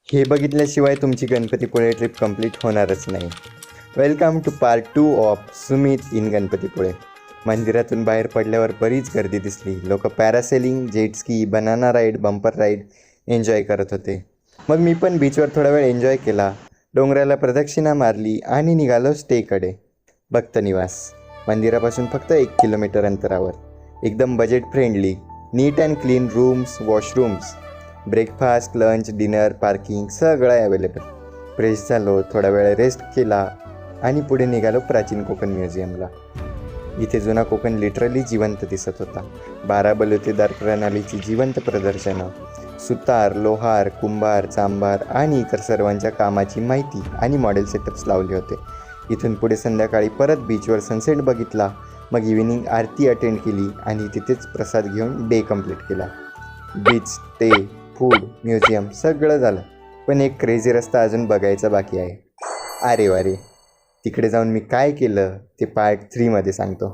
हे बघितल्याशिवाय तुमची Ganpatipule trip complete होणारच नाही. Welcome to part 2 of Sumit in Ganpatipule. मंदिरातून बाहेर पडल्यावर बरीच गर्दी दिसली. लोक parasailing, jet ski, banana ride, bumper ride enjoy करत होते. मग मी पण बीचवर थोडा वेळ एन्जॉय केला. डोंगराला प्रदक्षिणा मारली आणि निघालो स्टेकडे. भक्त निवास मंदिरापासून फक्त 1 किलोमीटर अंतरावर. एकदम budget friendly, neat and clean rooms, washrooms, breakfast, lunch, dinner, parking सगळं अवेलेबल. फ्रेश झालो, थोडा वेळ रेस्ट केला आणि पुढे निघालो प्राचीन कोकण म्युझियमला. इथे जुना कोकण लिटरली जिवंत दिसत होता. 12 बलुतेदार प्रणालीची जिवंत प्रदर्शनं, सुतार, लोहार, कुंभार, चांभार आणि इतर सर्वांच्या कामाची माहिती आणि मॉडेल सेटअप्स लावले होते. इथून पुढे संध्याकाळी परत बीचवर सनसेट बघितला. मग इव्हिनिंग आरती अटेंड केली आणि तिथेच प्रसाद घेऊन डे कंप्लीट केला. बीच, स्टे, फूड, म्युझियम सगळं झालं. पण एक क्रेझी रस्ता अजून बघायचा बाकी आहे. अरे वा रे, तिकडे जाऊन मी काय केलं ते पार्ट 3 मध्ये सांगतो.